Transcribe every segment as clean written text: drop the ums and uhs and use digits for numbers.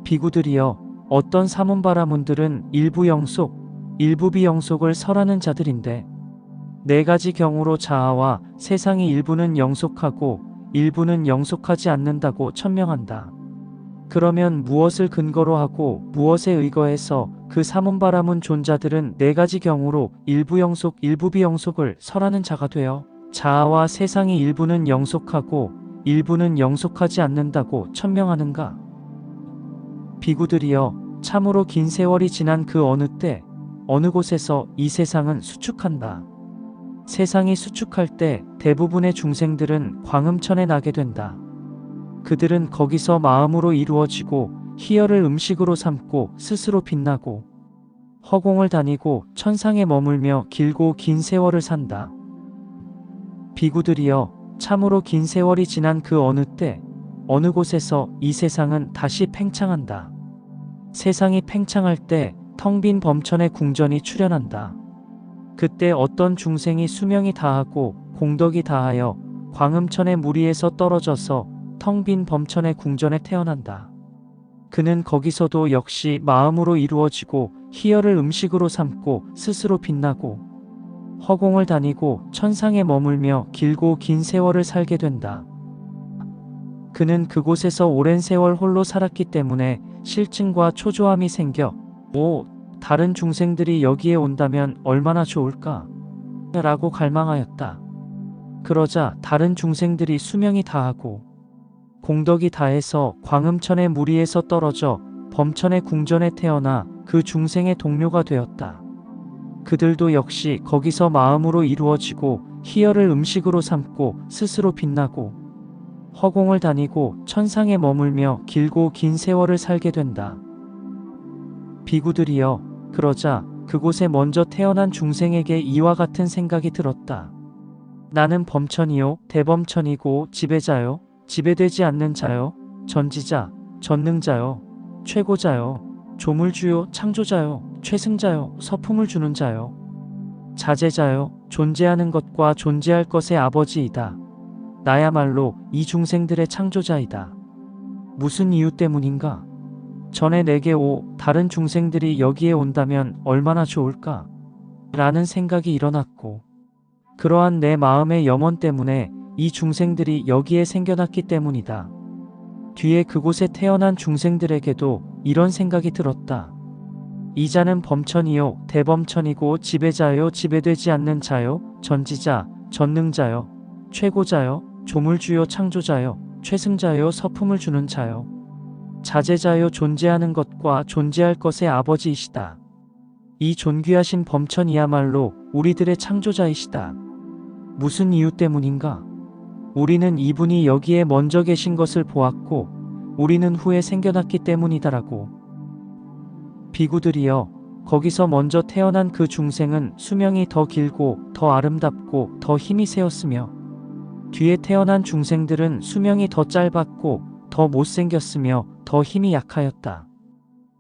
비구들이여, 어떤 사문바라문들은 일부 영속, 일부 비영속을 설하는 자들인데, 네 가지 경우로 자아와 세상이 일부는 영속하고 일부는 영속하지 않는다고 천명한다. 그러면 무엇을 근거로 하고 무엇에 의거해서 그 사문바라문 존자들은 네 가지 경우로 일부 영속, 일부 비영속을 설하는 자가 되어 자아와 세상이 일부는 영속하고 일부는 영속하지 않는다고 천명하는가? 비구들이여, 참으로 긴 세월이 지난 그 어느 때, 어느 곳에서 이 세상은 수축한다. 세상이 수축할 때 대부분의 중생들은 광음천에 나게 된다. 그들은 거기서 마음으로 이루어지고 희열을 음식으로 삼고 스스로 빛나고 허공을 다니고 천상에 머물며 길고 긴 세월을 산다. 비구들이여, 참으로 긴 세월이 지난 그 어느 때, 어느 곳에서 이 세상은 다시 팽창한다. 세상이 팽창할 때 텅 빈 범천에 궁전이 출현한다. 그때 어떤 중생이 수명이 다하고 공덕이 다하여 광음천의 무리에서 떨어져서 텅 빈 범천의 궁전에 태어난다. 그는 거기서도 역시 마음으로 이루어지고 희열을 음식으로 삼고 스스로 빛나고 허공을 다니고 천상에 머물며 길고 긴 세월을 살게 된다. 그는 그곳에서 오랜 세월 홀로 살았기 때문에 실증과 초조함이 생겨 다른 중생들이 여기에 온다면 얼마나 좋을까? 라고 갈망하였다. 그러자 다른 중생들이 수명이 다하고 공덕이 다해서 광음천의 무리에서 떨어져 범천의 궁전에 태어나 그 중생의 동료가 되었다. 그들도 역시 거기서 마음으로 이루어지고 희열을 음식으로 삼고 스스로 빛나고 허공을 다니고 천상에 머물며 길고 긴 세월을 살게 된다. 비구들이여, 그러자 그곳에 먼저 태어난 중생에게 이와 같은 생각이 들었다. 나는 범천이요, 대범천이고 지배자요, 지배되지 않는 자요, 전지자, 전능자요, 최고자요, 조물주요, 창조자요, 최승자요, 서품을 주는 자요, 자제자요, 존재하는 것과 존재할 것의 아버지이다. 나야말로 이 중생들의 창조자이다. 무슨 이유 때문인가? 전에 내게 다른 중생들이 여기에 온다면 얼마나 좋을까? 라는 생각이 일어났고, 그러한 내 마음의 염원 때문에 이 중생들이 여기에 생겨났기 때문이다. 뒤에 그곳에 태어난 중생들에게도 이런 생각이 들었다. 이 자는 범천이요, 대범천이고 지배자요, 지배되지 않는 자요, 전지자, 전능자요, 최고자요, 조물주요, 창조자요, 최승자요, 서품을 주는 자요, 자제자요, 존재하는 것과 존재할 것의 아버지이시다. 이 존귀하신 범천이야말로 우리들의 창조자이시다. 무슨 이유 때문인가? 우리는 이분이 여기에 먼저 계신 것을 보았고 우리는 후에 생겨났기 때문이다라고. 비구들이여, 거기서 먼저 태어난 그 중생은 수명이 더 길고 더 아름답고 더 힘이 세었으며 뒤에 태어난 중생들은 수명이 더 짧았고 더 못생겼으며 더 힘이 약하였다.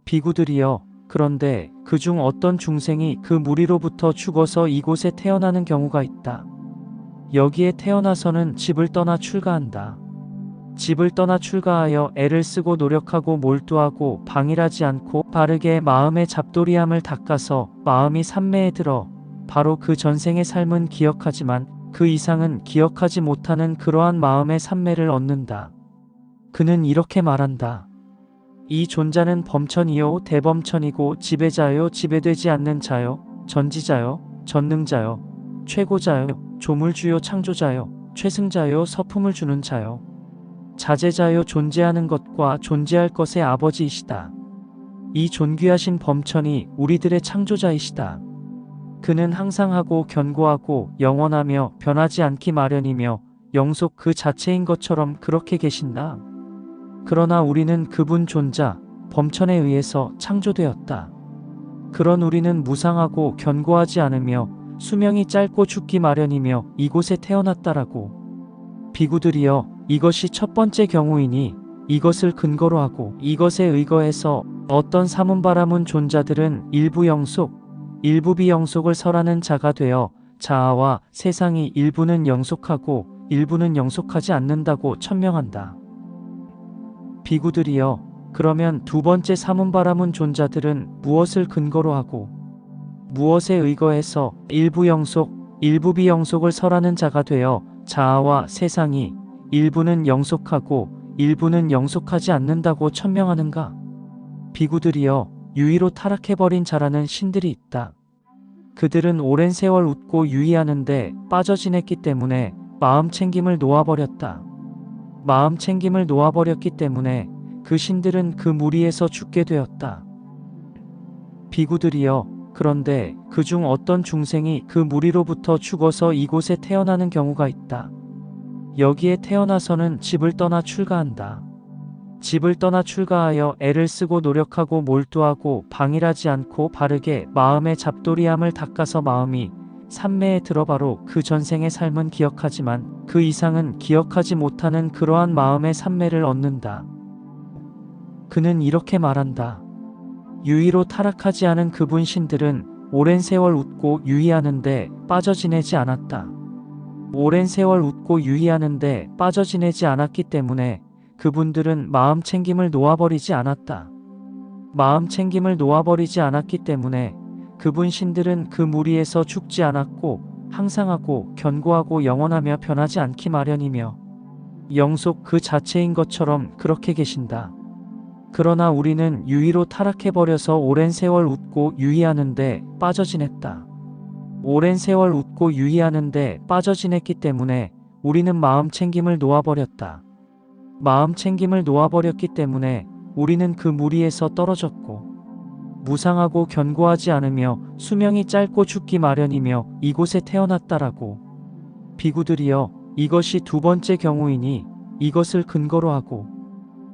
비구들이여, 그런데 그중 어떤 중생이 그 무리로부터 죽어서 이곳에 태어나는 경우가 있다. 여기에 태어나서는 집을 떠나 출가한다. 집을 떠나 출가하여 애를 쓰고 노력하고 몰두하고 방일하지 않고 바르게 마음의 잡돌이함을 닦아서 마음이 삼매에 들어 바로 그 전생의 삶은 기억하지만 그 이상은 기억하지 못하는 그러한 마음의 삼매를 얻는다. 그는 이렇게 말한다. 이 존자는 범천이요, 대범천이고 지배자요, 지배되지 않는 자요, 전지자요, 전능자요, 최고자요, 조물주요, 창조자요, 최승자요, 서품을 주는 자요, 자제자요, 존재하는 것과 존재할 것의 아버지이시다. 이 존귀하신 범천이 우리들의 창조자이시다. 그는 항상하고 견고하고 영원하며 변하지 않기 마련이며 영속 그 자체인 것처럼 그렇게 계신다. 그러나 우리는 그분 존자, 범천에 의해서 창조되었다. 그런 우리는 무상하고 견고하지 않으며 수명이 짧고 죽기 마련이며 이곳에 태어났다라고. 비구들이여, 이것이 첫 번째 경우이니 이것을 근거로 하고 이것에 의거해서 어떤 사문바라문 존자들은 일부 영속, 일부 비영속을 설하는 자가 되어 자아와 세상이 일부는 영속하고 일부는 영속하지 않는다고 천명한다. 비구들이여, 그러면 두 번째 사문바라문 존자들은 무엇을 근거로 하고 무엇에 의거해서 일부 영속, 일부 비영속을 설하는 자가 되어 자아와 세상이 일부는 영속하고 일부는 영속하지 않는다고 천명하는가? 비구들이여, 유의로 타락해버린 자라는 신들이 있다. 그들은 오랜 세월 웃고 유의하는데 빠져 지냈기 때문에 마음 챙김을 놓아버렸다. 마음 챙김을 놓아버렸기 때문에 그 신들은 그 무리에서 죽게 되었다. 비구들이여, 그런데 그중 어떤 중생이 그 무리로부터 죽어서 이곳에 태어나는 경우가 있다. 여기에 태어나서는 집을 떠나 출가한다. 집을 떠나 출가하여 애를 쓰고 노력하고 몰두하고 방일하지 않고 바르게 마음의 잡돌이함을 닦아서 마음이 삼매에 들어바로 그 전생의 삶은 기억하지만 그 이상은 기억하지 못하는 그러한 마음의 삼매를 얻는다. 그는 이렇게 말한다. 유의로 타락하지 않은 그분 신들은 오랜 세월 웃고 유의하는데 빠져 지내지 않았다. 오랜 세월 웃고 유의하는데 빠져 지내지 않았기 때문에 그분들은 마음 챙김을 놓아버리지 않았다. 마음 챙김을 놓아버리지 않았기 때문에 그분 신들은 그 무리에서 죽지 않았고 항상하고 견고하고 영원하며 변하지 않기 마련이며 영속 그 자체인 것처럼 그렇게 계신다. 그러나 우리는 유의로 타락해버려서 오랜 세월 웃고 유의하는데 빠져 지냈다. 오랜 세월 웃고 유의하는데 빠져 지냈기 때문에 우리는 마음 챙김을 놓아버렸다. 마음 챙김을 놓아버렸기 때문에 우리는 그 무리에서 떨어졌고 무상하고 견고하지 않으며 수명이 짧고 죽기 마련이며 이곳에 태어났다라고. 비구들이여, 이것이 두 번째 경우이니 이것을 근거로 하고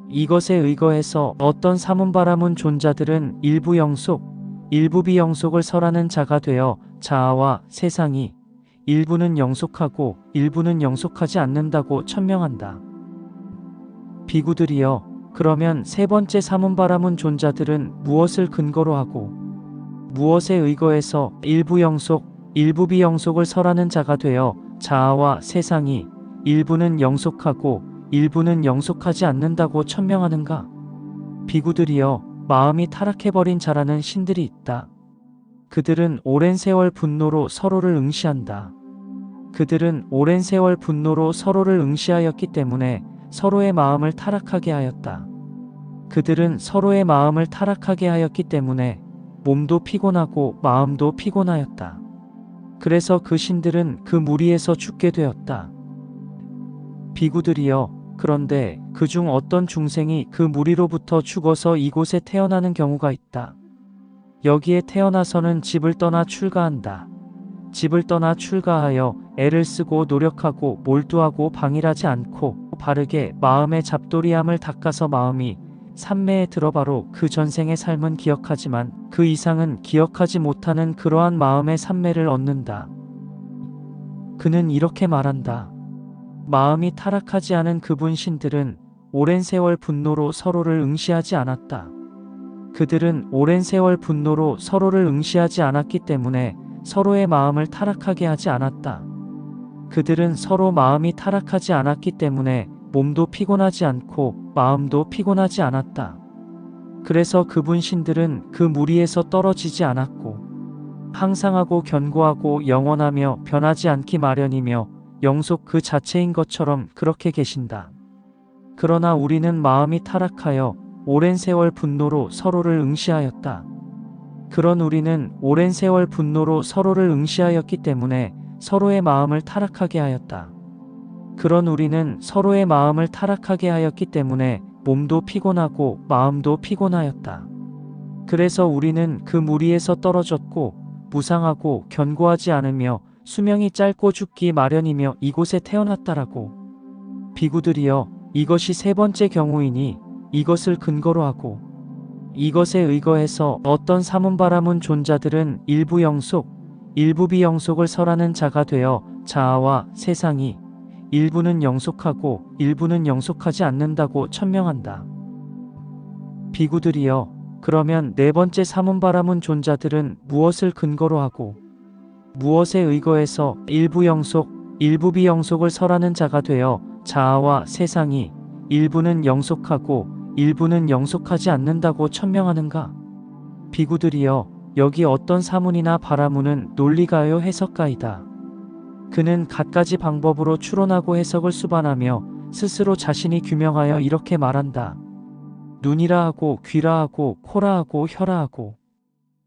이것에 의거해서 어떤 사문바라문 존자들은 일부 영속, 일부 비영속을 설하는 자가 되어 자아와 세상이 일부는 영속하고 일부는 영속하지 않는다고 천명한다. 비구들이여, 그러면 세 번째 사문바라문 존자들은 무엇을 근거로 하고 무엇에 의거해서 일부 영속, 일부 비영속을 설하는 자가 되어 자아와 세상이 일부는 영속하고 일부는 영속하지 않는다고 천명하는가? 비구들이여, 마음이 타락해버린 자라는 신들이 있다. 그들은 오랜 세월 분노로 서로를 응시한다. 그들은 오랜 세월 분노로 서로를 응시하였기 때문에 서로의 마음을 타락하게 하였다. 그들은 서로의 마음을 타락하게 하였기 때문에 몸도 피곤하고 마음도 피곤하였다. 그래서 그 신들은 그 무리에서 죽게 되었다. 비구들이여, 그런데 그중 어떤 중생이 그 무리로부터 죽어서 이곳에 태어나는 경우가 있다. 여기에 태어나서는 집을 떠나 출가한다. 집을 떠나 출가하여 애를 쓰고 노력하고 몰두하고 방일하지 않고 바르게 마음의 잡돌이함을 닦아서 마음이 삼매에 들어바로 그 전생의 삶은 기억하지만 그 이상은 기억하지 못하는 그러한 마음의 삼매를 얻는다. 그는 이렇게 말한다. 마음이 타락하지 않은 그분 신들은 오랜 세월 분노로 서로를 응시하지 않았다. 그들은 오랜 세월 분노로 서로를 응시하지 않았기 때문에 서로의 마음을 타락하게 하지 않았다. 그들은 서로 마음이 타락하지 않았기 때문에 몸도 피곤하지 않고 마음도 피곤하지 않았다. 그래서 그분 신들은 그 무리에서 떨어지지 않았고 항상하고 견고하고 영원하며 변하지 않기 마련이며 영속 그 자체인 것처럼 그렇게 계신다. 그러나 우리는 마음이 타락하여 오랜 세월 분노로 서로를 응시하였다. 그런 우리는 오랜 세월 분노로 서로를 응시하였기 때문에 서로의 마음을 타락하게 하였다. 그런 우리는 서로의 마음을 타락하게 하였기 때문에 몸도 피곤하고 마음도 피곤하였다. 그래서 우리는 그 무리에서 떨어졌고 무상하고 견고하지 않으며 수명이 짧고 죽기 마련이며 이곳에 태어났다라고. 비구들이여, 이것이 세 번째 경우이니 이것을 근거로 하고 이것에 의거해서 어떤 사문바라문 존자들은 일부 영속, 일부 비영속을 설하는 자가 되어 자아와 세상이 일부는 영속하고 일부는 영속하지 않는다고 천명한다. 비구들이여, 그러면 네 번째 사문바라문 존자들은 무엇을 근거로 하고 무엇에 의거해서 일부 영속, 일부 비영속을 설하는 자가 되어 자아와 세상이 일부는 영속하고 일부는 영속하지 않는다고 천명하는가? 비구들이여, 여기 어떤 사문이나 바라문은 논리가요 해석가이다. 그는 갖가지 방법으로 추론하고 해석을 수반하며 스스로 자신이 규명하여 이렇게 말한다. 눈이라 하고 귀라 하고 코라 하고 혀라 하고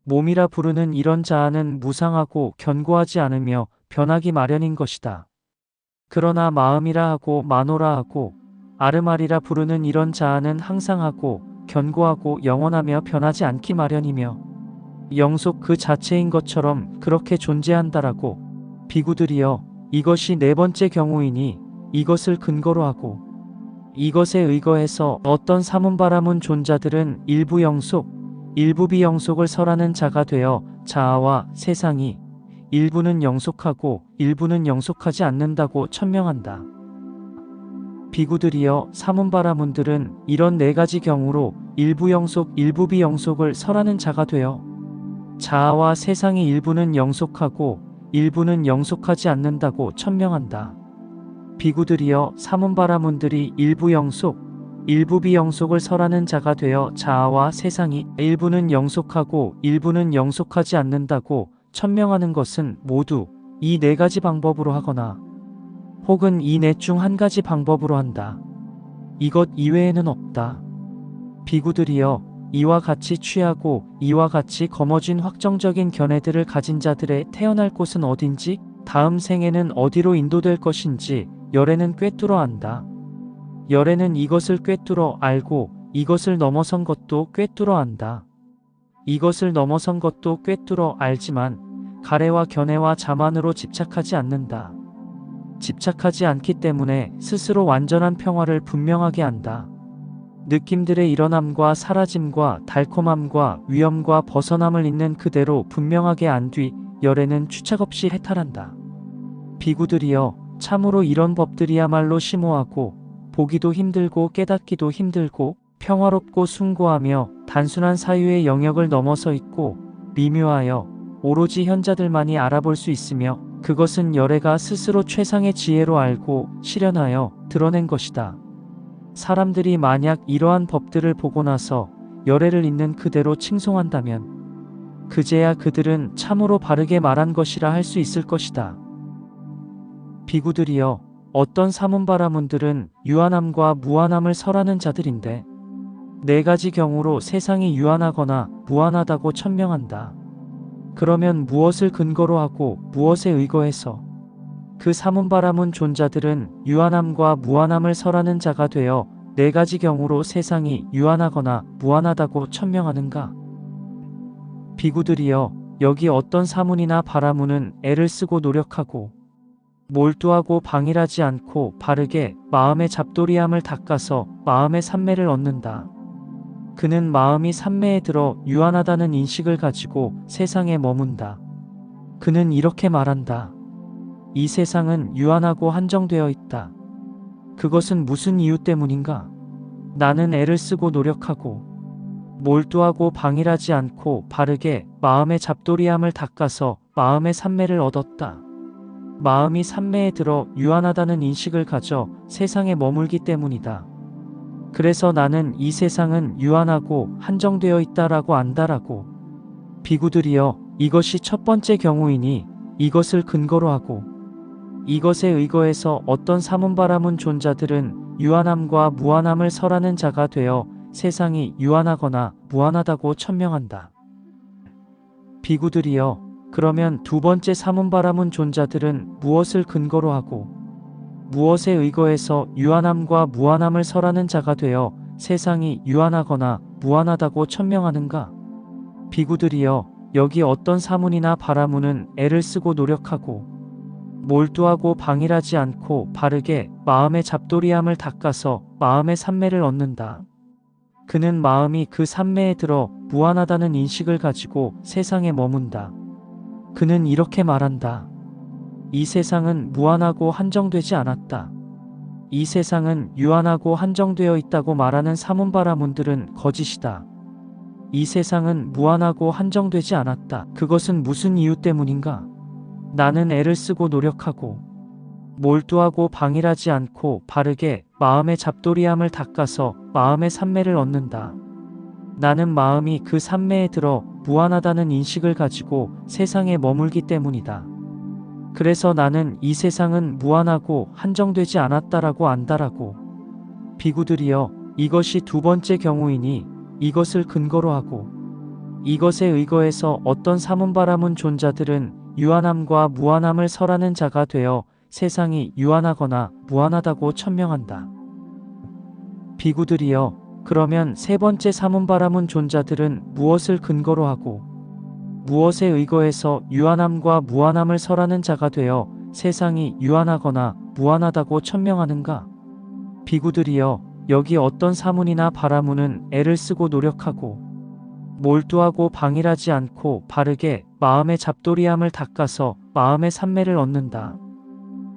몸이라 부르는 이런 자아는 무상하고 견고하지 않으며 변하기 마련인 것이다. 그러나 마음이라 하고 마노라 하고 아르마리라 부르는 이런 자아는 항상하고 견고하고 영원하며 변하지 않기 마련이며 영속 그 자체인 것처럼 그렇게 존재한다라고. 비구들이여, 이것이 네 번째 경우이니 이것을 근거로 하고 이것에 의거해서 어떤 사문바라문 존자들은 일부 영속, 일부 비영속을 설하는 자가 되어 자아와 세상이 일부는 영속하고 일부는 영속하지 않는다고 천명한다. 비구들이여, 사문바라문들은 이런 네 가지 경우로 일부 영속, 일부 비영속을 설하는 자가 되어 자아와 세상이 일부는 영속하고 일부는 영속하지 않는다고 천명한다. 비구들이여, 사문바라문들이 일부 영속, 일부 비영속을 설하는 자가 되어 자아와 세상이 일부는 영속하고 일부는 영속하지 않는다고 천명하는 것은 모두 이 네 가지 방법으로 하거나 혹은 이 넷 중 한 가지 방법으로 한다. 이것 이외에는 없다. 비구들이여, 이와 같이 취하고 이와 같이 거머쥔 확정적인 견해들을 가진 자들의 태어날 곳은 어딘지, 다음 생에는 어디로 인도될 것인지 열애는 꿰뚫어 안다. 열애는 이것을 꿰뚫어 알고 이것을 넘어선 것도 꿰뚫어 안다. 이것을 넘어선 것도 꿰뚫어 알지만 가래와 견해와 자만으로 집착하지 않는다. 집착하지 않기 때문에 스스로 완전한 평화를 분명하게 안다. 느낌들의 일어남과 사라짐과 달콤함과 위험과 벗어남을 있는 그대로 분명하게 안 뒤 열애는 추착 없이 해탈한다. 비구들이여, 참으로 이런 법들이야말로 심오하고 보기도 힘들고 깨닫기도 힘들고 평화롭고 숭고하며 단순한 사유의 영역을 넘어서 있고 미묘하여 오로지 현자들만이 알아볼 수 있으며 그것은 열애가 스스로 최상의 지혜로 알고 실현하여 드러낸 것이다. 사람들이 만약 이러한 법들을 보고 나서 열애를 있는 그대로 칭송한다면 그제야 그들은 참으로 바르게 말한 것이라 할 수 있을 것이다. 비구들이여, 어떤 사문바라문들은 유한함과 무한함을 설하는 자들인데 네 가지 경우로 세상이 유한하거나 무한하다고 천명한다. 그러면 무엇을 근거로 하고 무엇에 의거해서 그 사문바라문 존자들은 유한함과 무한함을 설하는 자가 되어 네 가지 경우로 세상이 유한하거나 무한하다고 천명하는가? 비구들이여, 여기 어떤 사문이나 바라문은 애를 쓰고 노력하고 몰두하고 방일하지 않고 바르게 마음의 잡돌이함을 닦아서 마음의 산매를 얻는다. 그는 마음이 산매에 들어 유한하다는 인식을 가지고 세상에 머문다. 그는 이렇게 말한다. 이 세상은 유한하고 한정되어 있다. 그것은 무슨 이유 때문인가? 나는 애를 쓰고 노력하고 몰두하고 방일하지 않고 바르게 마음의 잡돌이함을 닦아서 마음의 산매를 얻었다. 마음이 산매에 들어 유한하다는 인식을 가져 세상에 머물기 때문이다. 그래서 나는 이 세상은 유한하고 한정되어 있다라고 안다라고. 비구들이여, 이것이 첫 번째 경우이니 이것을 근거로 하고 이것에 의거해서 어떤 사문바라문 존자들은 유한함과 무한함을 설하는 자가 되어 세상이 유한하거나 무한하다고 천명한다. 비구들이여, 그러면 두 번째 사문바라문 존자들은 무엇을 근거로 하고 무엇에 의거해서 유한함과 무한함을 설하는 자가 되어 세상이 유한하거나 무한하다고 천명하는가? 비구들이여, 여기 어떤 사문이나 바라문은 애를 쓰고 노력하고 몰두하고 방일하지 않고 바르게 마음의 잡돌이함을 닦아서 마음의 산매를 얻는다. 그는 마음이 그 산매에 들어 무한하다는 인식을 가지고 세상에 머문다. 그는 이렇게 말한다. 이 세상은 무한하고 한정되지 않았다. 이 세상은 유한하고 한정되어 있다고 말하는 사문바라문들은 거짓이다. 이 세상은 무한하고 한정되지 않았다. 그것은 무슨 이유 때문인가? 나는 애를 쓰고 노력하고 몰두하고 방일하지 않고 바르게 마음의 잡돌이함을 닦아서 마음의 산매를 얻는다. 나는 마음이 그 산매에 들어 무한하다는 인식을 가지고 세상에 머물기 때문이다. 그래서 나는 이 세상은 무한하고 한정되지 않았다라고 안다라고. 비구들이여, 이것이 두 번째 경우이니 이것을 근거로 하고 이것에 의거해서 어떤 사문바라문 존자들은 유한함과 무한함을 설하는 자가 되어 세상이 유한하거나 무한하다고 천명한다. 비구들이여, 그러면 세 번째 사문바라문 존자들은 무엇을 근거로 하고 무엇에 의거해서 유한함과 무한함을 설하는 자가 되어 세상이 유한하거나 무한하다고 천명하는가? 비구들이여, 여기 어떤 사문이나 바라문은 애를 쓰고 노력하고 몰두하고 방일하지 않고 바르게 마음의 잡돌이함을 닦아서 마음의 산매를 얻는다.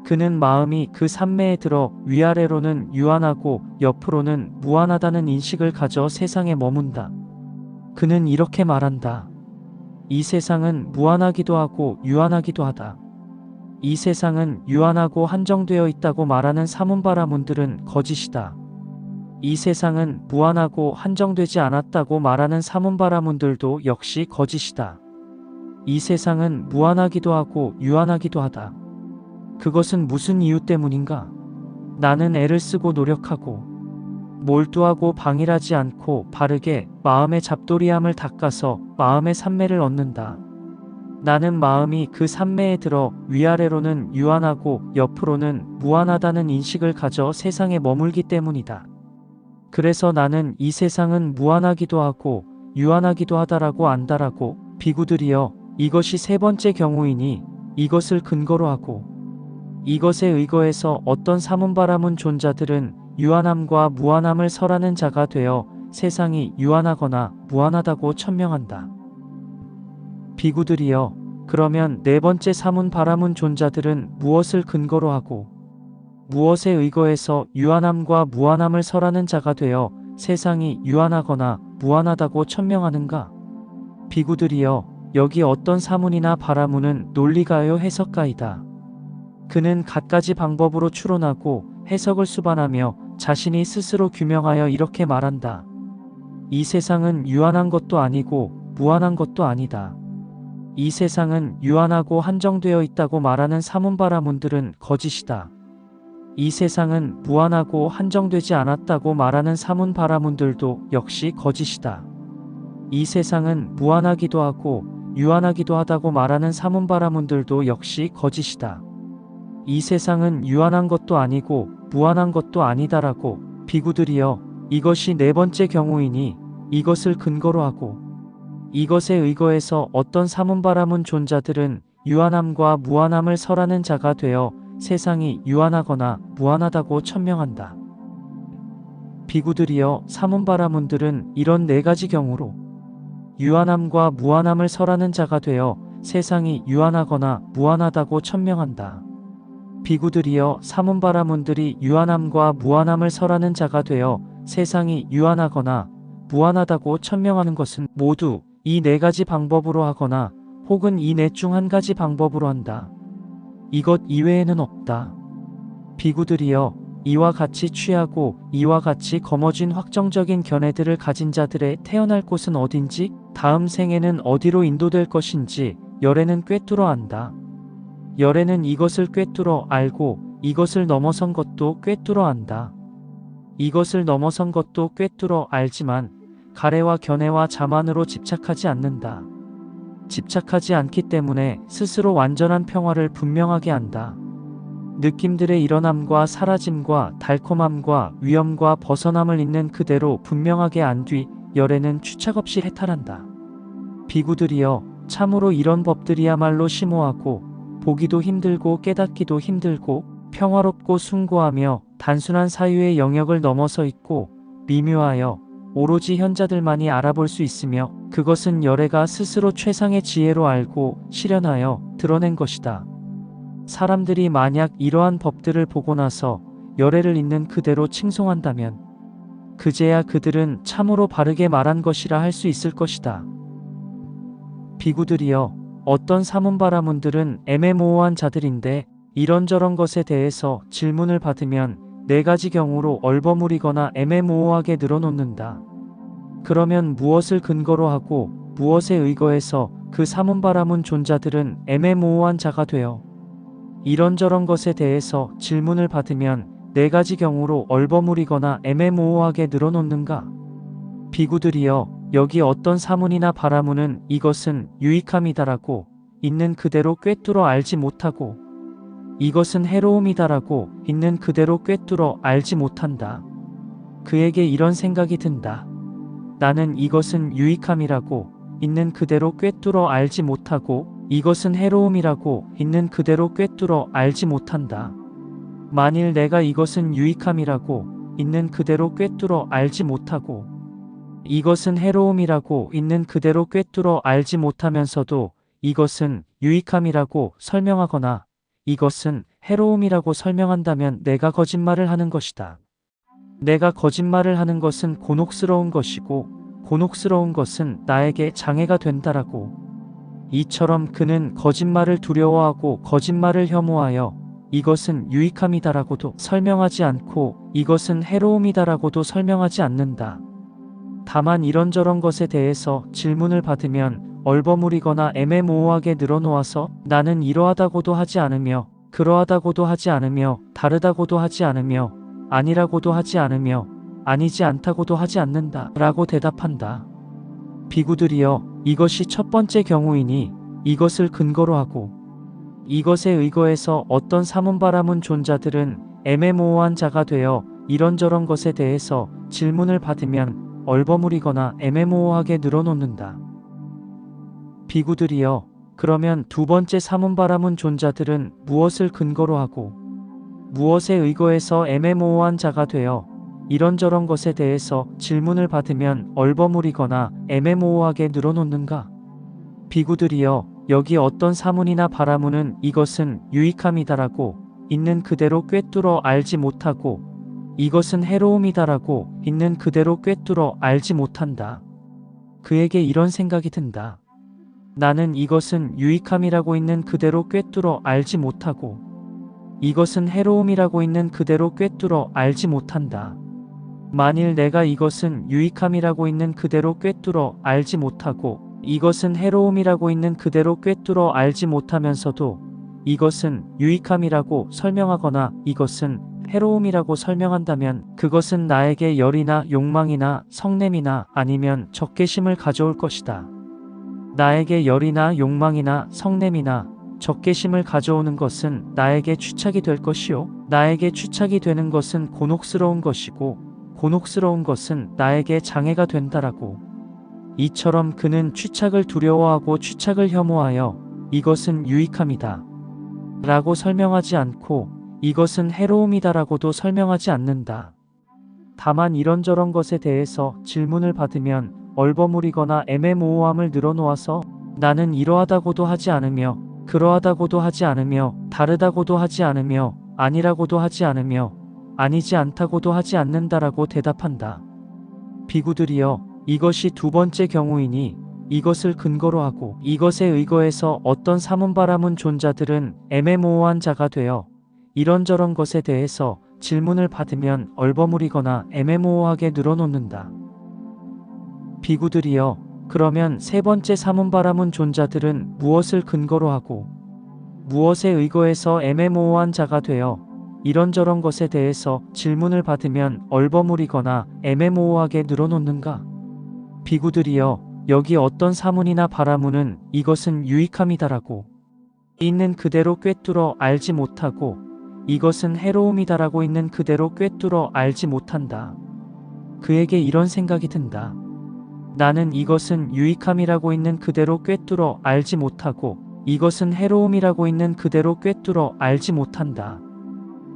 그는 마음이 그 산매에 들어 위아래로는 유한하고 옆으로는 무한하다는 인식을 가져 세상에 머문다. 그는 이렇게 말한다. 이 세상은 무한하기도 하고 유한하기도 하다. 이 세상은 유한하고 한정되어 있다고 말하는 사문바라문들은 거짓이다. 이 세상은 무한하고 한정되지 않았다고 말하는 사문바라문들도 역시 거짓이다. 이 세상은 무한하기도 하고 유한하기도 하다. 그것은 무슨 이유 때문인가? 나는 애를 쓰고 노력하고 몰두하고 방일하지 않고 바르게 마음의 잡돌이함을 닦아서 마음의 산매를 얻는다. 나는 마음이 그 산매에 들어 위아래로는 유한하고 옆으로는 무한하다는 인식을 가져 세상에 머물기 때문이다. 그래서 나는 이 세상은 무한하기도 하고 유한하기도 하다라고 안다라고. 비구들이여, 이것이 세 번째 경우이니 이것을 근거로 하고 이것에 의거해서 어떤 사문바라문 존자들은 유한함과 무한함을 설하는 자가 되어 세상이 유한하거나 무한하다고 천명한다. 비구들이여, 그러면 네 번째 사문바라문 존자들은 무엇을 근거로 하고 무엇에 의거해서 유한함과 무한함을 설하는 자가 되어 세상이 유한하거나 무한하다고 천명하는가? 비구들이여, 여기 어떤 사문이나 바라문은 논리가요 해석가이다. 그는 갖가지 방법으로 추론하고 해석을 수반하며 자신이 스스로 규명하여 이렇게 말한다. 이 세상은 유한한 것도 아니고 무한한 것도 아니다. 이 세상은 유한하고 한정되어 있다고 말하는 사문바라문들은 거짓이다. 이 세상은 무한하고 한정되지 않았다고 말하는 사문바라문들도 역시 거짓이다. 이 세상은 무한하기도 하고 유한하기도 하다고 말하는 사문바라문들도 역시 거짓이다. 이 세상은 유한한 것도 아니고 무한한 것도 아니다라고. 비구들이여, 이것이 네 번째 경우이니 이것을 근거로 하고 이것에 의거해서 어떤 사문바라문 존자들은 유한함과 무한함을 설하는 자가 되어 세상이 유한하거나 무한하다고 천명한다. 비구들이여, 사문바라문들은 이런 네 가지 경우로 유한함과 무한함을 설하는 자가 되어 세상이 유한하거나 무한하다고 천명한다. 비구들이여, 사문바라문들이 유한함과 무한함을 설하는 자가 되어 세상이 유한하거나 무한하다고 천명하는 것은 모두 이 네 가지 방법으로 하거나 혹은 이 넷 중 한 가지 방법으로 한다. 이것 이외에는 없다. 비구들이여, 이와 같이 취하고 이와 같이 거머쥔 확정적인 견해들을 가진 자들의 태어날 곳은 어딘지, 다음 생에는 어디로 인도될 것인지 열애는 꿰뚫어 안다. 열애는 이것을 꿰뚫어 알고 이것을 넘어선 것도 꿰뚫어 안다. 이것을 넘어선 것도 꿰뚫어 알지만 가래와 견해와 자만으로 집착하지 않는다. 집착하지 않기 때문에 스스로 완전한 평화를 분명하게 안다. 느낌들의 일어남과 사라짐과 달콤함과 위험과 벗어남을 있는 그대로 분명하게 안 뒤 열애는 추착 없이 해탈한다. 비구들이여, 참으로 이런 법들이야말로 심오하고 보기도 힘들고 깨닫기도 힘들고 평화롭고 숭고하며 단순한 사유의 영역을 넘어서 있고 미묘하여 오로지 현자들만이 알아볼 수 있으며 그것은 열애가 스스로 최상의 지혜로 알고 실현하여 드러낸 것이다. 사람들이 만약 이러한 법들을 보고 나서 열애를 있는 그대로 칭송한다면 그제야 그들은 참으로 바르게 말한 것이라 할 수 있을 것이다. 비구들이여, 어떤 사문바라문들은 애매모호한 자들인데 이런저런 것에 대해서 질문을 받으면 네 가지 경우로 얼버무리거나 애매모호하게 늘어놓는다. 그러면 무엇을 근거로 하고 무엇에 의거해서 그 사문바라문 존자들은 애매모호한 자가 되어 이런저런 것에 대해서 질문을 받으면 네 가지 경우로 얼버무리거나 애매모호하게 늘어놓는가? 비구들이여, 여기 어떤 사문이나 바라문은 이것은 유익함이다라고 있는 그대로 꿰뚫어 알지 못하고 이것은 해로움이다라고 있는 그대로 꿰뚫어 알지 못한다. 그에게 이런 생각이 든다. 나는 이것은 유익함이라고 있는 그대로 꿰뚫어 알지 못하고 이것은 해로움이라고 있는 그대로 꿰뚫어 알지 못한다. 만일 내가 이것은 유익함이라고 있는 그대로 꿰뚫어 알지 못하고 이것은 해로움이라고 있는 그대로 꿰뚫어 알지 못하면서도 이것은 유익함이라고 설명하거나 이것은 해로움이라고 설명한다면 내가 거짓말을 하는 것이다. 내가 거짓말을 하는 것은 곤혹스러운 것이고 곤혹스러운 것은 나에게 장애가 된다라고. 이처럼 그는 거짓말을 두려워하고 거짓말을 혐오하여 이것은 유익함이다라고도 설명하지 않고 이것은 해로움이다라고도 설명하지 않는다. 다만 이런저런 것에 대해서 질문을 받으면 얼버무리거나 애매모호하게 늘어놓아서 나는 이러하다고도 하지 않으며 그러하다고도 하지 않으며 다르다고도 하지 않으며 아니라고도 하지 않으며 아니지 않다고도 하지 않는다 라고 대답한다. 비구들이여, 이것이 첫 번째 경우이니 이것을 근거로 하고 이것에 의거해서 어떤 사문바라문 존자들은 애매모호한 자가 되어 이런저런 것에 대해서 질문을 받으면 얼버무리거나 애매모호하게 늘어놓는다. 비구들이여, 그러면 두 번째 사문바라문 존자들은 무엇을 근거로 하고 무엇에 의거해서 애매모호한 자가 되어 이런저런 것에 대해서 질문을 받으면 얼버무리거나 애매모호하게 늘어놓는가? 비구들이여, 여기 어떤 사문이나 바라문은 이것은 유익함이다라고 있는 그대로 꿰뚫어 알지 못하고 이것은 해로움이다라고 있는 그대로 꿰뚫어 알지 못한다. 그에게 이런 생각이 든다. 나는 이것은 유익함이라고 있는 그대로 꿰뚫어 알지 못하고 이것은 해로움이라고 있는 그대로 꿰뚫어 알지 못한다. 만일 내가 이것은 유익함이라고 있는 그대로 꿰뚫어 알지 못하고 이것은 해로움이라고 있는 그대로 꿰뚫어 알지 못하면서도 이것은 유익함이라고 설명하거나 이것은 해로움이라고 설명한다면 그것은 나에게 열이나 욕망이나 성냄이나 아니면 적개심을 가져올 것이다. 나에게 열이나 욕망이나 성냄이나 적개심을 가져오는 것은 나에게 추착이 될 것이요. 나에게 추착이 되는 것은 곤혹스러운 것이고 곤혹스러운 것은 나에게 장애가 된다라고. 이처럼 그는 추착을 두려워하고 추착을 혐오하여 이것은 유익함이다 라고 설명하지 않고 이것은 해로움이다라고도 설명하지 않는다. 다만 이런저런 것에 대해서 질문을 받으면 얼버무리거나 애매모호함을 늘어놓아서 나는 이러하다고도 하지 않으며 그러하다고도 하지 않으며 다르다고도 하지 않으며 아니라고도 하지 않으며 아니지 않다고도 하지 않는다라고 대답한다. 비구들이여, 이것이 두 번째 경우이니 이것을 근거로 하고 이것에 의거해서 어떤 사문바라문 존자들은 애매모호한 자가 되어 이런저런 것에 대해서 질문을 받으면 얼버무리거나 애매모호하게 늘어놓는다. 비구들이여, 그러면 세 번째 사문바라문 존자들은 무엇을 근거로 하고 무엇에 의거해서 애매모호한 자가 되어 이런저런 것에 대해서 질문을 받으면 얼버무리거나 애매모호하게 늘어놓는가? 비구들이여, 여기 어떤 사문이나 바라문은 이것은 유익함이다라고 있는 그대로 꿰뚫어 알지 못하고 이것은 해로움이다라고 있는 그대로 꿰뚫어 알지 못한다. 그에게 이런 생각이 든다. 나는 이것은 유익함이라고 있는 그대로 꿰뚫어 알지 못하고 이것은 해로움이라고 있는 그대로 꿰뚫어 알지 못한다.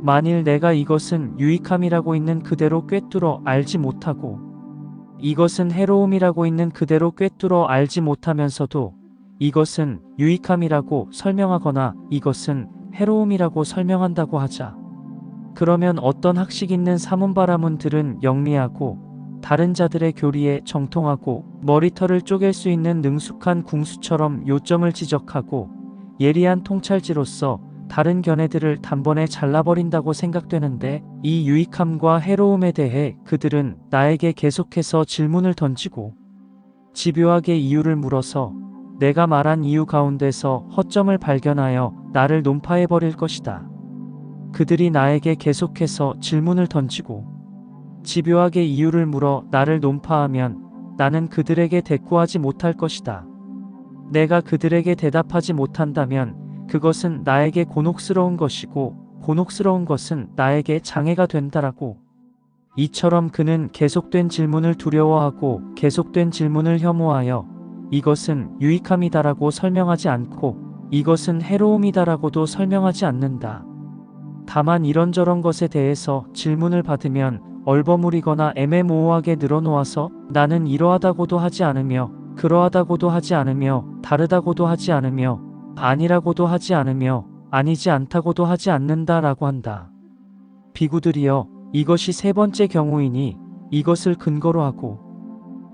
만일 내가 이것은 유익함이라고 있는 그대로 꿰뚫어 알지 못하고 이것은 해로움이라고 있는 그대로 꿰뚫어 알지 못하면서도 이것은 유익함이라고 설명하거나 이것은 해로움이라고 설명한다고 하자. 그러면 어떤 학식 있는 사문바라문들은 영리하고 다른 자들의 교리에 정통하고 머리털을 쪼갤 수 있는 능숙한 궁수처럼 요점을 지적하고 예리한 통찰지로서 다른 견해들을 단번에 잘라버린다고 생각되는데 이 유익함과 해로움에 대해 그들은 나에게 계속해서 질문을 던지고 집요하게 이유를 물어서 내가 말한 이유 가운데서 허점을 발견하여 나를 논파해버릴 것이다. 그들이 나에게 계속해서 질문을 던지고 집요하게 이유를 물어 나를 논파하면 나는 그들에게 대꾸하지 못할 것이다. 내가 그들에게 대답하지 못한다면 그것은 나에게 곤혹스러운 것이고 곤혹스러운 것은 나에게 장애가 된다라고. 이처럼 그는 계속된 질문을 두려워하고 계속된 질문을 혐오하여 이것은 유익함이다라고 설명하지 않고 이것은 해로움이다라고도 설명하지 않는다. 다만 이런저런 것에 대해서 질문을 받으면 얼버무리거나 애매모호하게 늘어놓아서 나는 이러하다고도 하지 않으며 그러하다고도 하지 않으며 다르다고도 하지 않으며 아니라고도 하지 않으며 아니지 않다고도 하지 않는다라고 한다. 비구들이여, 이것이 세 번째 경우이니 이것을 근거로 하고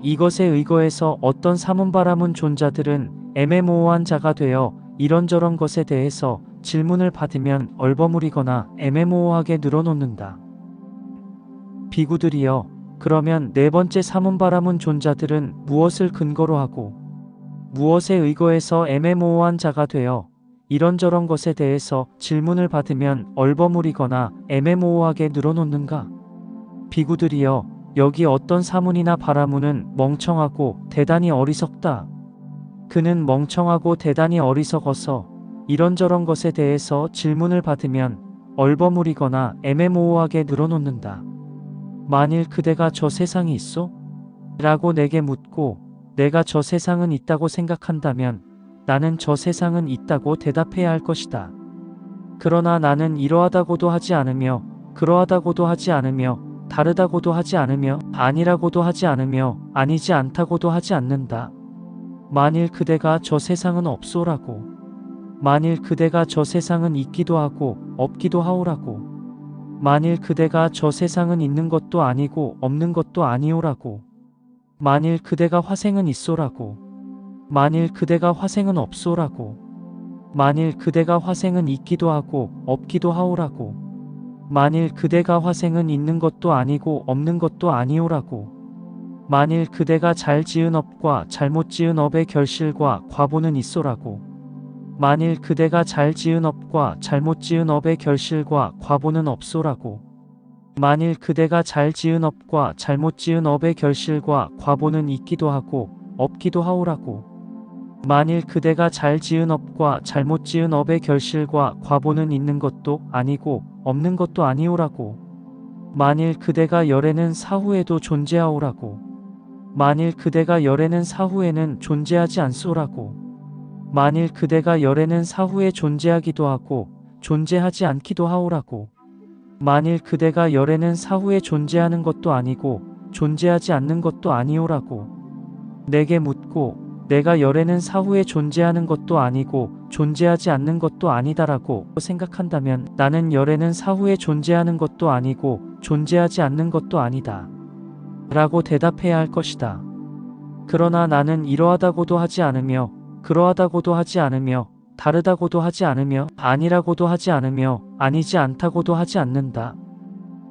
이것에 의거해서 어떤 사문바라문 존자들은 애매모호한 자가 되어 이런저런 것에 대해서 질문을 받으면 얼버무리거나 애매모호하게 늘어놓는다. 비구들이여, 그러면 네 번째 사문바라문 존자들은 무엇을 근거로 하고 무엇에 의거해서 애매모호한 자가 되어 이런저런 것에 대해서 질문을 받으면 얼버무리거나 애매모호하게 늘어놓는가? 비구들이여, 여기 어떤 사문이나 바라문은 멍청하고 대단히 어리석다. 그는 멍청하고 대단히 어리석어서 이런저런 것에 대해서 질문을 받으면 얼버무리거나 애매모호하게 늘어놓는다. 만일 그대가 저 세상이 있어? 라고 내게 묻고 내가 저 세상은 있다고 생각한다면 나는 저 세상은 있다고 대답해야 할 것이다. 그러나 나는 이러하다고도 하지 않으며 그러하다고도 하지 않으며 다르다고도 하지 않으며 아니라고도 하지 않으며 아니지 않다고도 하지 않는다. 만일 그대가 저 세상은 없소라고. 만일 그대가 저 세상은 있기도 하고 없기도 하오라고. 만일 그대가 저 세상은 있는 것도 아니고 없는 것도 아니오라고. 만일 그대가 화생은 있소라고. 만일 그대가 화생은 없소라고. 만일 그대가 화생은 있기도 하고 없기도 하오라고. 만일 그대가 화생은 있는 것도 아니고 없는 것도 아니오라고. 만일 그대가 잘 지은 업과 잘못 지은 업의 결실과 과보는 있소라고. 만일 그대가 잘 지은 업과 잘못 지은 업의 결실과 과보는 없소라고. 만일 그대가 잘 지은 업과 잘못 지은 업의 결실과 과보는 있기도 하고 없기도 하오라고. 만일 그대가 잘 지은 업과 잘못 지은 업의 결실과 과보는 있는 것도 아니고 없는 것도 아니오라고. 만일 그대가 열에는 사후에도 존재하오라고. 만일 그대가 열에는 사후에는 존재하지 않소라고. 만일 그대가 열에는 사후에 존재하기도 하고 존재하지 않기도 하오라고. 만일 그대가 열에는 사후에 존재하는 것도 아니고 존재하지 않는 것도 아니오라고. 내게 묻고 내가 열에는 사후에 존재하는 것도 아니고 존재하지 않는 것도 아니다라고 생각한다면 나는 열에는 사후에 존재하는 것도 아니고 존재하지 않는 것도 아니다 라고 대답해야 할 것이다. 그러나 나는 이러하다고도 하지 않으며 그러하다고도 하지 않으며 다르다고도 하지 않으며 아니라고도 하지 않으며 아니지 않다고도 하지 않는다.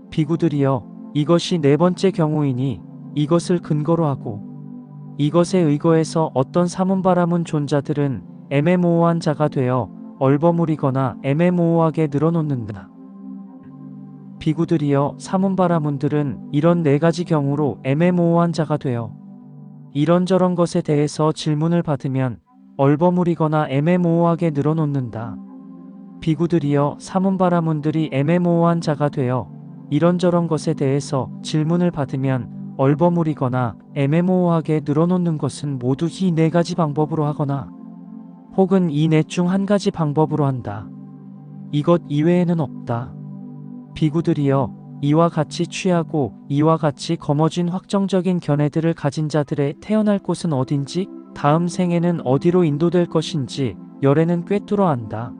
비구들이여, 이것이 네 번째 경우이니 이것을 근거로 하고 이것에 의거해서 어떤 사문바라문 존자들은 애매모호한 자가 되어 얼버무리거나 애매모호하게 늘어놓는다. 비구들이여, 사문바라문들은 이런 네 가지 경우로 애매모호한 자가 되어 이런저런 것에 대해서 질문을 받으면 얼버무리거나 애매모호하게 늘어놓는다. 비구들이여, 사문바라문들이 애매모호한 자가 되어 이런저런 것에 대해서 질문을 받으면 얼버무리거나 애매모호하게 늘어놓는 것은 모두 이 네 가지 방법으로 하거나 혹은 이 넷 중 한 가지 방법으로 한다. 이것 이외에는 없다. 비구들이여, 이와 같이 취하고 이와 같이 거머쥔 확정적인 견해들을 가진 자들의 태어날 곳은 어딘지, 다음 생에는 어디로 인도될 것인지 열에는 꿰뚫어 안다.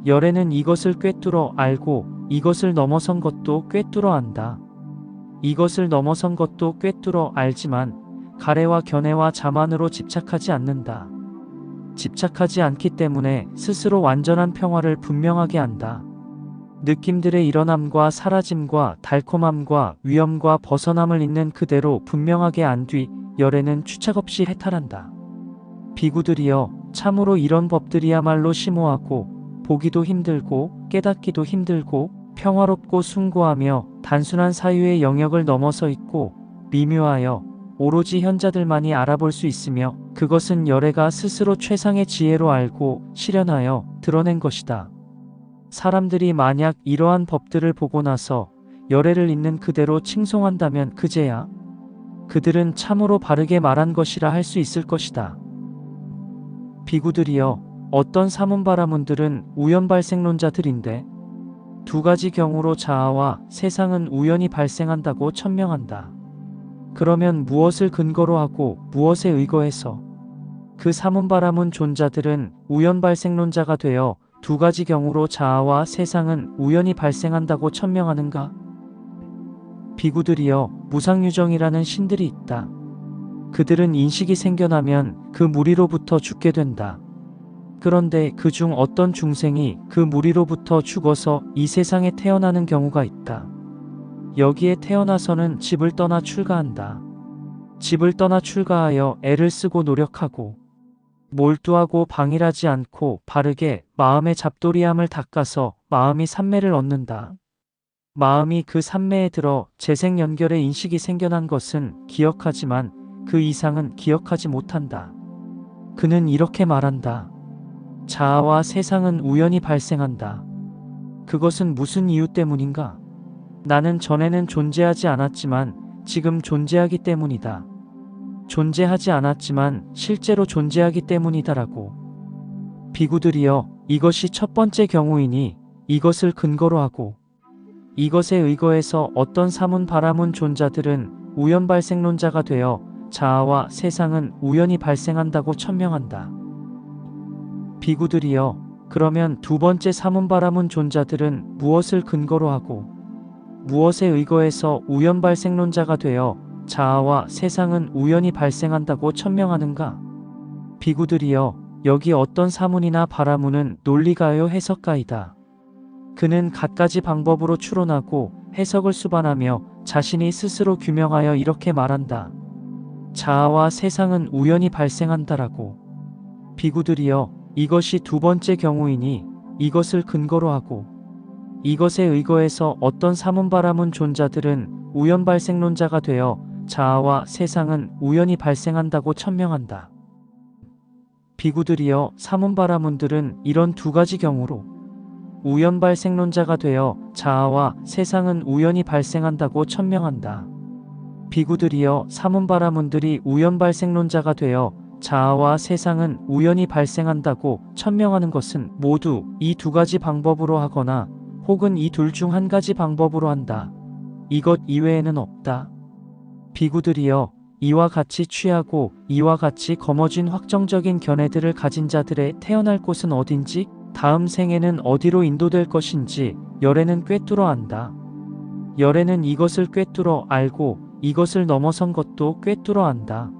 열에는 이것을 꿰뚫어 알고 이것을 넘어선 것도 꿰뚫어 안다. 이것을 넘어선 것도 꿰뚫어 알지만 가래와 견해와 자만으로 집착하지 않는다. 집착하지 않기 때문에 스스로 완전한 평화를 분명하게 안다. 느낌들의 일어남과 사라짐과 달콤함과 위험과 벗어남을 있는 그대로 분명하게 안 뒤 열애는 추착 없이 해탈한다. 비구들이여, 참으로 이런 법들이야말로 심오하고 보기도 힘들고 깨닫기도 힘들고 평화롭고 숭고하며 단순한 사유의 영역을 넘어서 있고 미묘하여 오로지 현자들만이 알아볼 수 있으며 그것은 열애가 스스로 최상의 지혜로 알고 실현하여 드러낸 것이다. 사람들이 만약 이러한 법들을 보고 나서 열애를 있는 그대로 칭송한다면 그제야 그들은 참으로 바르게 말한 것이라 할 수 있을 것이다. 비구들이여, 어떤 사문바라문들은 우연발생론자들인데 두 가지 경우로 자아와 세상은 우연히 발생한다고 천명한다. 그러면 무엇을 근거로 하고 무엇에 의거해서 그 사문바라문 존자들은 우연발생론자가 되어 두 가지 경우로 자아와 세상은 우연히 발생한다고 천명하는가? 비구들이여, 무상유정이라는 신들이 있다. 그들은 인식이 생겨나면 그 무리로부터 죽게 된다. 그런데 그 중 어떤 중생이 그 무리로부터 죽어서 이 세상에 태어나는 경우가 있다. 여기에 태어나서는 집을 떠나 출가한다. 집을 떠나 출가하여 애를 쓰고 노력하고 몰두하고 방일하지 않고 바르게 마음의 잡돌이함을 닦아서 마음이 삼매를 얻는다. 마음이 그 삼매에 들어 재생연결의 인식이 생겨난 것은 기억하지만 그 이상은 기억하지 못한다. 그는 이렇게 말한다. 자아와 세상은 우연히 발생한다. 그것은 무슨 이유 때문인가? 나는 전에는 존재하지 않았지만 지금 존재하기 때문이다. 존재하지 않았지만 실제로 존재하기 때문이다라고. 비구들이여, 이것이 첫 번째 경우이니 이것을 근거로 하고 이것에 의거해서 어떤 사문 바라문 존자들은 우연발생론자가 되어 자아와 세상은 우연히 발생한다고 천명한다. 비구들이여, 그러면 두 번째 사문바라문 존자들은 무엇을 근거로 하고 무엇에 의거해서 우연발생론자가 되어 자아와 세상은 우연히 발생한다고 천명하는가? 비구들이여, 여기 어떤 사문이나 바라문은 논리가요 해석가이다. 그는 갖가지 방법으로 추론하고 해석을 수반하며 자신이 스스로 규명하여 이렇게 말한다. 자아와 세상은 우연히 발생한다라고. 비구들이여, 이것이 두 번째 경우이니 이것을 근거로 하고 이것에 의거해서 어떤 사문바라문 존자들은 우연발생론자가 되어 자아와 세상은 우연히 발생한다고 천명한다. 비구들이여, 사문바라문들은 이런 두 가지 경우로 우연발생론자가 되어 자아와 세상은 우연히 발생한다고 천명한다. 비구들이여, 사문바라문들이 우연발생론자가 되어 자아와 세상은 우연히 발생한다고 천명하는 것은 모두 이 두 가지 방법으로 하거나 혹은 이 둘 중 한 가지 방법으로 한다. 이것 이외에는 없다. 비구들이여, 이와 같이 취하고 이와 같이 거머쥔 확정적인 견해들을 가진 자들의 태어날 곳은 어딘지, 다음 생에는 어디로 인도될 것인지 열애는 꿰뚫어 안다. 열애는 이것을 꿰뚫어 알고 이것을 넘어선 것도 꿰뚫어 안다.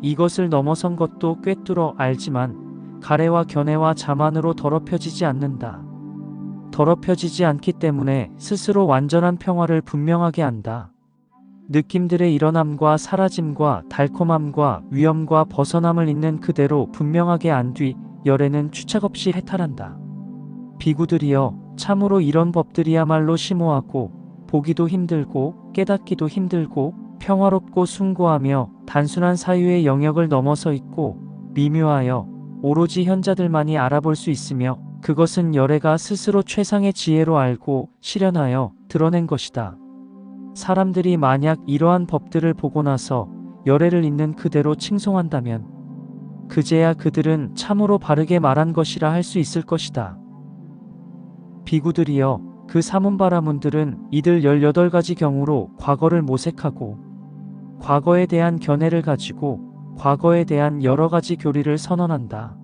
이것을 넘어선 것도 꿰뚫어 알지만 가래와 견해와 자만으로 더럽혀지지 않는다. 더럽혀지지 않기 때문에 스스로 완전한 평화를 분명하게 안다. 느낌들의 일어남과 사라짐과 달콤함과 위험과 벗어남을 있는 그대로 분명하게 안 뒤 열애는 추착 없이 해탈한다. 비구들이여, 참으로 이런 법들이야말로 심오하고 보기도 힘들고 깨닫기도 힘들고 평화롭고 숭고하며 단순한 사유의 영역을 넘어서 있고 미묘하여 오로지 현자들만이 알아볼 수 있으며 그것은 열애가 스스로 최상의 지혜로 알고 실현하여 드러낸 것이다. 사람들이 만약 이러한 법들을 보고 나서 열애를 있는 그대로 칭송한다면 그제야 그들은 참으로 바르게 말한 것이라 할 수 있을 것이다. 비구들이여, 그 사문바라문들은 이들 18가지 경우로 과거를 모색하고 과거에 대한 견해를 가지고 과거에 대한 여러 가지 교리를 선언한다.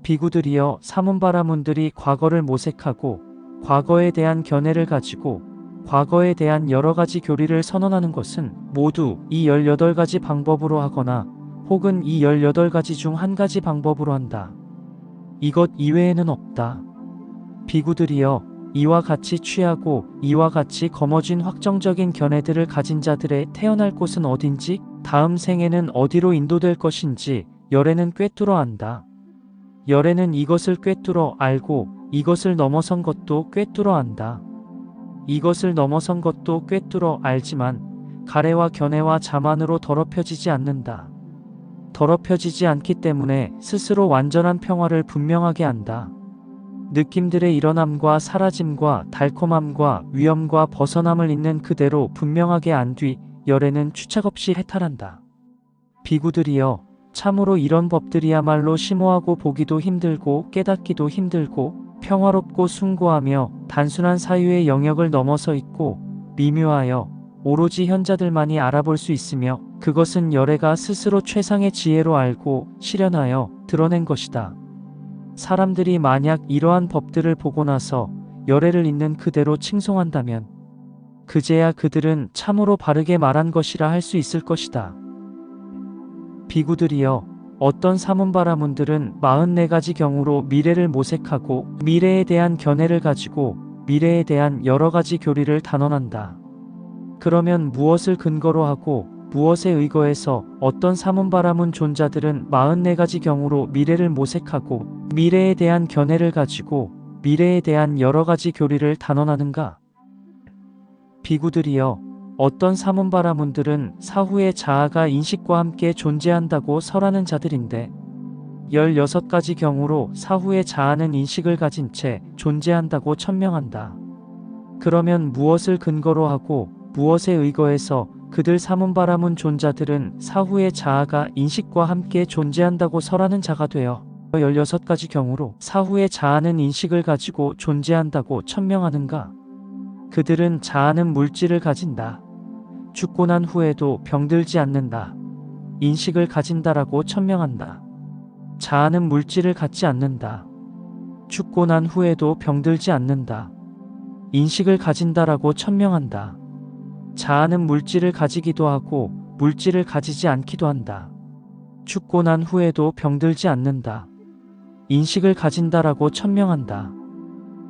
비구들이여, 사문바라문들이 과거를 모색하고 과거에 대한 견해를 가지고 과거에 대한 여러 가지 교리를 선언하는 것은 모두 이 18가지 방법으로 하거나 혹은 이 18가지 중 한 가지 방법으로 한다. 이것 이외에는 없다. 비구들이여, 이와 같이 취하고 이와 같이 거머쥔 확정적인 견해들을 가진 자들의 태어날 곳은 어딘지, 다음 생에는 어디로 인도될 것인지 열애는 꿰뚫어 안다. 열애는 이것을 꿰뚫어 알고 이것을 넘어선 것도 꿰뚫어 안다. 이것을 넘어선 것도 꿰뚫어 알지만 가래와 견해와 자만으로 더럽혀지지 않는다. 더럽혀지지 않기 때문에 스스로 완전한 평화를 분명하게 안다. 느낌들의 일어남과 사라짐과 달콤함과 위험과 벗어남을 있는 그대로 분명하게 안 뒤 열애는 추착 없이 해탈한다. 비구들이여, 참으로 이런 법들이야말로 심오하고 보기도 힘들고 깨닫기도 힘들고 평화롭고 숭고하며 단순한 사유의 영역을 넘어서 있고 미묘하여 오로지 현자들만이 알아볼 수 있으며, 그것은 열애가 스스로 최상의 지혜로 알고 실현하여 드러낸 것이다. 사람들이 만약 이러한 법들을 보고 나서 열애를 있는 그대로 칭송한다면 그제야 그들은 참으로 바르게 말한 것이라 할 수 있을 것이다. 비구들이여, 어떤 사문바라문들은 44가지 경우로 미래를 모색하고 미래에 대한 견해를 가지고 미래에 대한 여러 가지 교리를 단언한다. 그러면 무엇을 근거로 하고 무엇에 의거해서 어떤 사문바라문 존자들은 44가지 경우로 미래를 모색하고 미래에 대한 견해를 가지고 미래에 대한 여러 가지 교리를 단언하는가? 비구들이여, 어떤 사문바라문들은 사후의 자아가 인식과 함께 존재한다고 설하는 자들인데 16가지 경우로 사후의 자아는 인식을 가진 채 존재한다고 천명한다. 그러면 무엇을 근거로 하고 무엇에 의거해서 그들 사문바라문 존자들은 사후의 자아가 인식과 함께 존재한다고 설하는 자가 되어 16가지 경우로 사후의 자아는 인식을 가지고 존재한다고 천명하는가? 그들은 자아는 물질을 가진다. 죽고 난 후에도 병들지 않는다. 인식을 가진다라고 천명한다. 자아는 물질을 갖지 않는다. 죽고 난 후에도 병들지 않는다. 인식을 가진다라고 천명한다. 자아는 물질을 가지기도 하고 물질을 가지지 않기도 한다. 죽고 난 후에도 병들지 않는다. 인식을 가진다라고 천명한다.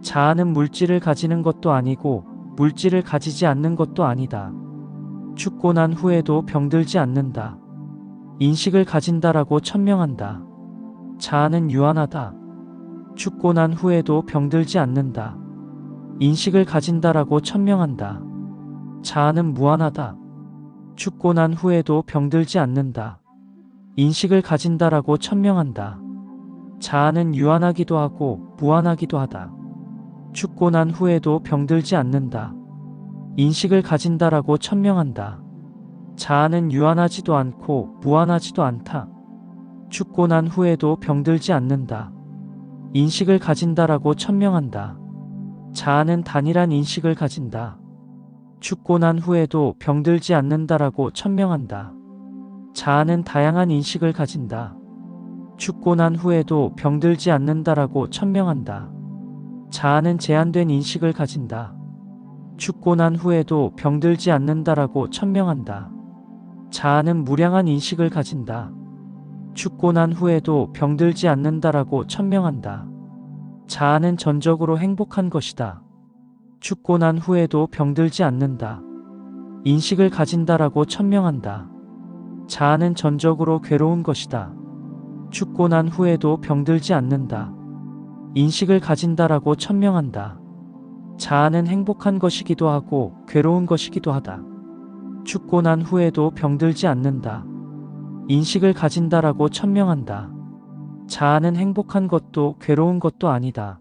자아는 물질을 가지는 것도 아니고 물질을 가지지 않는 것도 아니다. 죽고 난 후에도 병들지 않는다. 인식을 가진다라고 천명한다. 자아는 유한하다. 죽고 난 후에도 병들지 않는다. 인식을 가진다라고 천명한다. 자아는 무한하다. 죽고 난 후에도 병들지 않는다. 인식을 가진다라고 천명한다. 자아는 유한하기도 하고 무한하기도 하다. 죽고 난 후에도 병들지 않는다. 인식을 가진다라고 천명한다. 자아는 유한하지도 않고 무한하지도 않다. 죽고 난 후에도 병들지 않는다. 인식을 가진다라고 천명한다. 자아는 단일한 인식을 가진다. 죽고 난 후에도 병들지 않는다라고 천명한다. 자아는 다양한 인식을 가진다. 죽고 난 후에도 병들지 않는다라고 천명한다. 자아는 제한된 인식을 가진다. 죽고 난 후에도 병들지 않는다라고 천명한다. 자아는 무량한 인식을 가진다. 죽고 난 후에도 병들지 않는다라고 천명한다. 자아는 전적으로 행복한 것이다. 죽고 난 후에도 병들지 않는다. 인식을 가진다라고 천명한다. 자아는 전적으로 괴로운 것이다. 죽고 난 후에도 병들지 않는다. 인식을 가진다라고 천명한다. 자아는 행복한 것이기도 하고 괴로운 것이기도 하다. 죽고 난 후에도 병들지 않는다. 인식을 가진다라고 천명한다. 자아는 행복한 것도 괴로운 것도 아니다.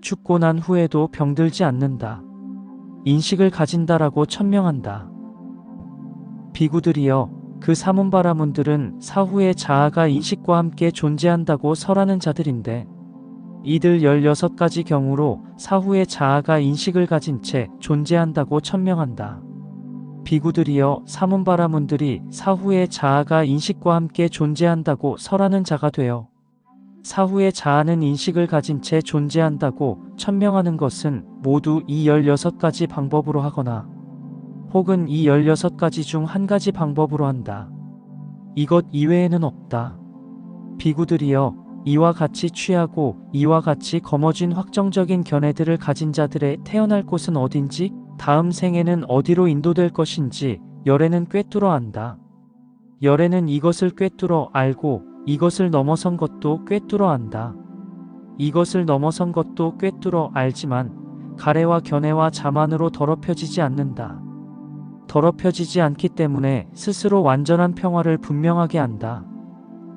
죽고 난 후에도 병들지 않는다. 인식을 가진다라고 천명한다. 비구들이여, 그 사문바라문들은 사후의 자아가 인식과 함께 존재한다고 설하는 자들인데 이들 16가지 경우로 사후의 자아가 인식을 가진 채 존재한다고 천명한다. 비구들이여, 사문바라문들이 사후의 자아가 인식과 함께 존재한다고 설하는 자가 되어 사후의 자아는 인식을 가진 채 존재한다고 천명하는 것은 모두 이 16가지 방법으로 하거나 혹은 이 16가지 중 한 가지 방법으로 한다. 이것 이외에는 없다. 비구들이여, 이와 같이 취하고 이와 같이 거머쥔 확정적인 견해들을 가진 자들의 태어날 곳은 어딘지, 다음 생에는 어디로 인도될 것인지 열애는 꿰뚫어 안다. 열애는 이것을 꿰뚫어 알고 이것을 넘어선 것도 꿰뚫어 안다. 이것을 넘어선 것도 꿰뚫어 알지만 가래와 견해와 자만으로 더럽혀지지 않는다. 더럽혀지지 않기 때문에 스스로 완전한 평화를 분명하게 안다.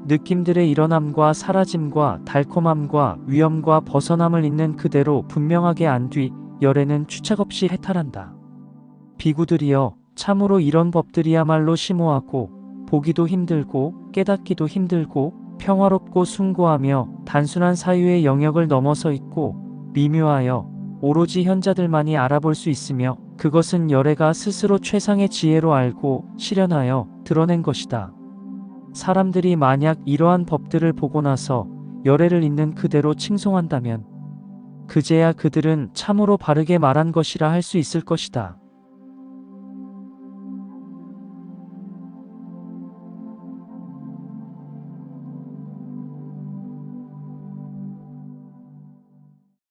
느낌들의 일어남과 사라짐과 달콤함과 위험과 벗어남을 있는 그대로 분명하게 안 뒤 열애는 추착 없이 해탈한다. 비구들이여, 참으로 이런 법들이야말로 심오하고 보기도 힘들고 깨닫기도 힘들고 평화롭고 숭고하며 단순한 사유의 영역을 넘어서 있고 미묘하여 오로지 현자들만이 알아볼 수 있으며 그것은 열애가 스스로 최상의 지혜로 알고 실현하여 드러낸 것이다. 사람들이 만약 이러한 법들을 보고 나서 열애를 있는 그대로 칭송한다면 그제야 그들은 참으로 바르게 말한 것이라 할 수 있을 것이다.